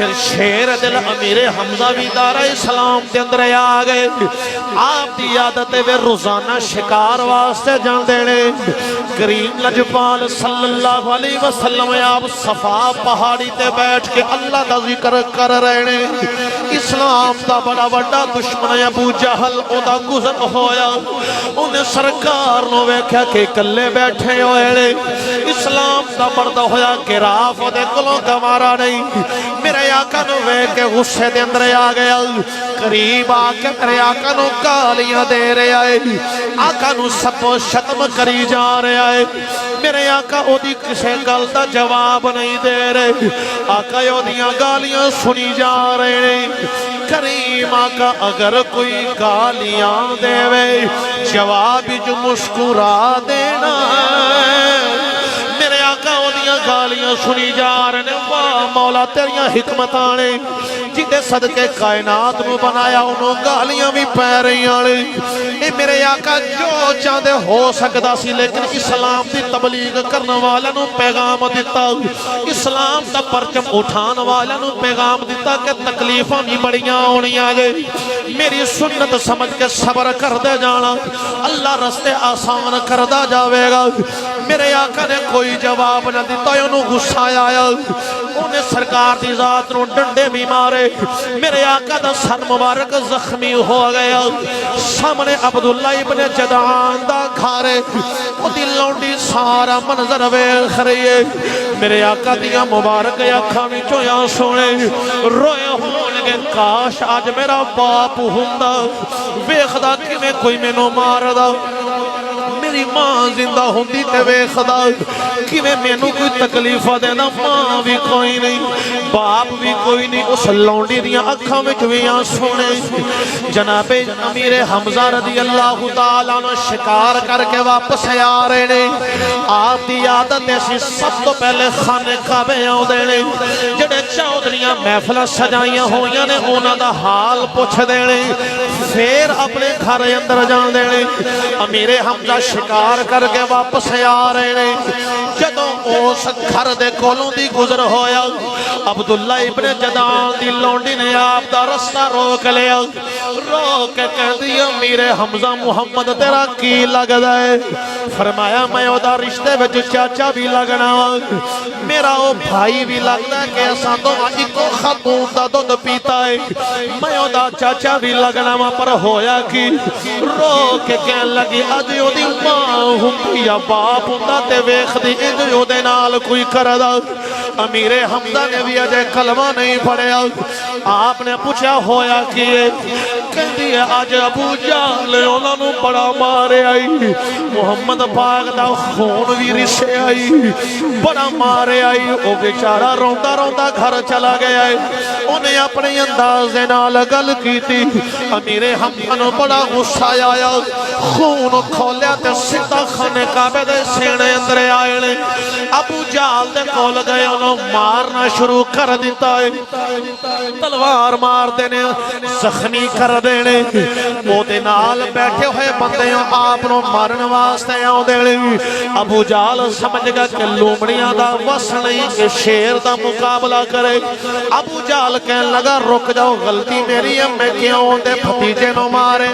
پھر شیر دل امیر حمزہ بھی دارہ اسلام دے اندر آ گئے آپ دی عادت ہے روزانہ شکار واسطے جان دینے کریم لجپال صلی اللہ علیہ وسلم آپ صفا پہاڑی تے بیٹھ کے اللہ دا ذکر کر رہے ہیں اسلام دا بڑا بڑا دشمن ابو جہل او دا گزر ہویا انہیں سرکار نو ویکھیا کہ کلے بیٹھے ہوئے اسلام دا مرد ہویا کہ راف دے کلوں گوارا نہیں میرے آقا نو ویکھ کے غصے دے اندر آ گیا قریب آ کے میرے آقا نو گالیاں دے رہے آئے آقا نو سب شتم کری جا رہے آئے میرے آقا او دی کسے گل دا جواب نہیں دے رہے آقا او دیاں گالیاں سنی جا رہے کریم آقا اگر کوئی گالیاں دے وے جواب جو مسکرا دینا میرے آقا او دیاں گالیاں سنی جا رہے واہ مولا تیریاں حکمتانے جیدے صدقے کائنات نو بنایا انہوں گالیاں بھی پہ رہی آنے اے میرے آقا جو چاہدے ہو سکتا سی لیکن اسلام دی تبلیغ کرنے والا نو پیغام دیتا اسلام دا پرچم اٹھان والا نو پیغام دیتا کہ تکلیفاں بھی بڑیاں ہونی آجے میری سنت سمجھ کے صبر کر دے جانا اللہ رستے آسان کر دا جاوے گا میرے آقا نے کوئی جواب نہ دیتا انہوں غصہ آیا انہیں سرکار دی ذات نو ڈنڈے بھی مارے میرے آقا دا سر مبارک زخمی ہو گیا سامنے عبداللہ ابن جدعان دا کھارے وہ دی لونڈی سارا منظر ویکھ رہی ہے میرے آقا دیا مبارک اکھاں وچوں یا سونے روئے ہونگے کاش آج میرا باپ ہوندا ویکھدا کہ میں کوئی مینوں ماردا میری ماں زندہ ہوندی تے ویکھدا کہ میں کوئی تکلیف دینا ماں بھی کوئی نہیں باپ بھی کوئی نہیں اس لونڈی دیاں اکھاں وچ وی سونے جناب امیر حمزہ رضی اللہ تعالیٰ عنہ شکار کر کے واپس آ رہے نے آپ دی عادت ایسی سب تو پہلے خانے کعبے آؤندے نے جڑے چودھریاں محفل سجائیاں ہوئیاں نے انہاں دا حال پوچھ دینے پھر اپنے گھر اندر جان دینے امیر حمزہ شکار کر کے واپس آ رہے نے جدوں اس گھر دے کولوں دی گزر ہویا عبداللہ ابن جدعان دی لونڈی نے آپ دا رستہ روک لیا روک کے کہہ دیا امیر حمزہ محمد تیرا کی لگ دائے فرمایا میں او دا رشتے وچ چاچا بھی لگنا میرا او بھائی بھی لگتا ہے کہ ایسا تو آجی کو خاتون دا دودھ پیتا ہے میں او دا چاچا بھی لگنا پر ہویا کی رو کے کہن لگی آج او دی ماں ہوں یا باپ ہوں دا تے ویخ دی انج او دے نال کوئی کردہ امیر حمزہ نے بھی اجے کلمہ نہیں پڑھیا آپ نے پوچھا ہویا کیے کہہ دیئے آج ابو جہل انہوں نے بڑا مارے آئی محمد پاک دا خون بھی رسے آئی بڑا مارے آئی او بیچارہ روندہ روندہ گھر چلا گیا ہے انہیں اپنے انداز نال گل کی تھی امیر حمزہ نے بڑا غصہ آیا خون کھولیا تے سدھا خانے کعبے دے سینے اندر آئے نے ابو جہل دے کول گئے انہوں مارنا شروع کر دیتا ہے تلوار مار دینے زخمی کر دینے وہ دے نال بیٹھے ہوئے بندے آپ نو مارن واسطے آؤ دینے ابو جہل سمجھ گا کہ لومڑیاں دا وس نہیں کہ شیر دا مقابلہ کرے ابو جہل کہنے لگا رک جاؤ غلطی میری ہے میں کیوں دے بھتیجے نو مارے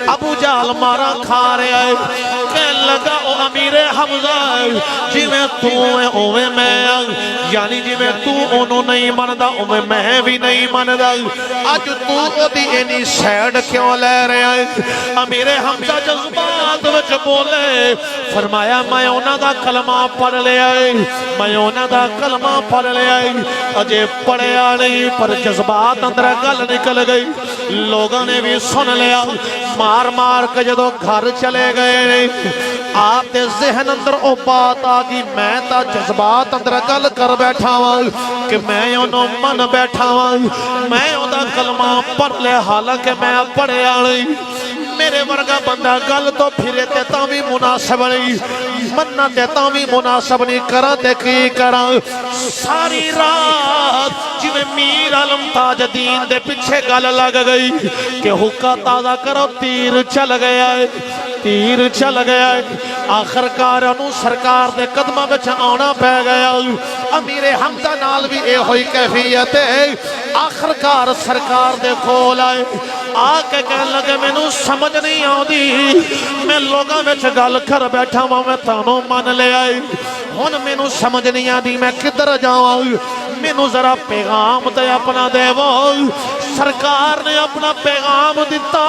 ابو جہل مارا کھا رہے آئے کہنے لگا او امیر حمزہ جی میں تو ہے اوے میں یعنی جی میں تو انہوں نہیں مندہ اوے میں بھی نہیں مندہ آج تو او دی اینی سیڈ کیوں لے رہے آئے امیر حمزہ جذبات وچ بولے فرمایا میں انہوں دا کلمہ پڑھ لے آئے میں انہوں دا کلمہ پڑھ لے آئے اجے پڑھے آنے پر جذبات اندر گل نکل گئی لوگوں نے بھی سن لیا مار مار کے جدو گھر چلے گئے آپ دے ذہن اندر او بات آگی میں تا جذبات اندر گل کر بیٹھا ہوں کہ میں انہوں من بیٹھا ہوں میں انہوں کلمہ پڑھ لے حالانکہ میں پڑھے آنے میرے ورگا بندہ گل تو پھرے دیتا بھی مناسب نہیں مننا دیتا بھی مناسب نہیں کرا تے کی کرا ساری رات جویں میر علم تاج دین دے پچھے گل لگ گئی کہ حکا تازہ کرو تیر چل گیا ہے تیر چل گیا آخر کار انہوں سرکار دے قدمہ بچ آنا پہ گیا امیر حمزہ نال بھی اے ہوئی کیفیت ہے آخر کار سرکار دے کھول آئے آکے کہنے لگے میں نو سمجھ نہیں آؤ دی میں لوگاں میں گل کر بیٹھا ہوں میں تانوں مان لے آئی ہن میں نو سمجھ نہیں آ دی میں کدھر جاؤں میں نو ذرا پیغام دے اپنا دے وہ سرکار نے اپنا پیغام دیتا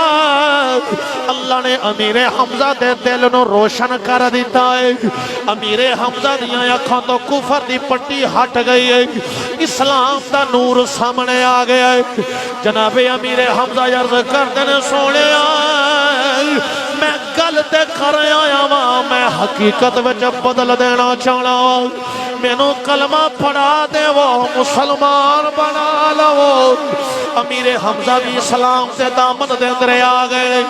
اللہ نے امیر حمزہ دے دل نو روشن کر دیتا ہے امیر حمزہ دیاں اکھاں تو کفر دی پٹی ہٹ گئی ہے اسلام دا نور سامنے آ گیا ہے جناب امیر حمزہ عرض کر دینے سونے آئے میں گل تے کر آیا ہاں میں حقیقت وچ بدل دینا چاہنا میں نو کلمہ پڑھا دے وہ مسلمان بنا لو امیر حمزہ بھی اسلام سے دامن دے اندر آ گئے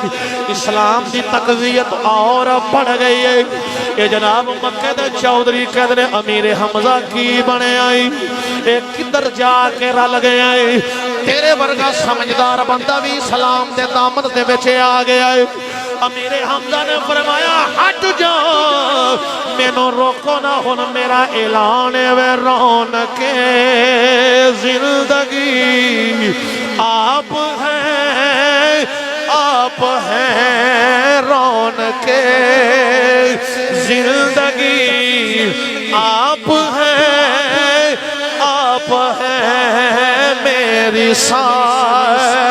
اسلام دی تقویت اور بڑھ گئی ہے یہ جناب مکہ دے چودھری کہتے ہیں امیر حمزہ کی بنے آئی ایک کدھر جا کے رل گئے تیرے ورگا سمجھدار بندہ بھی اسلام دے دامن دے بچے آ گیا ہے امیر حمزہ نے فرمایا ہٹ جاؤ میں نو روکو نہ ہن میرا اعلان وے رونق زندگی آپ ہیں رونق زندگی آپ ہیں میری سائے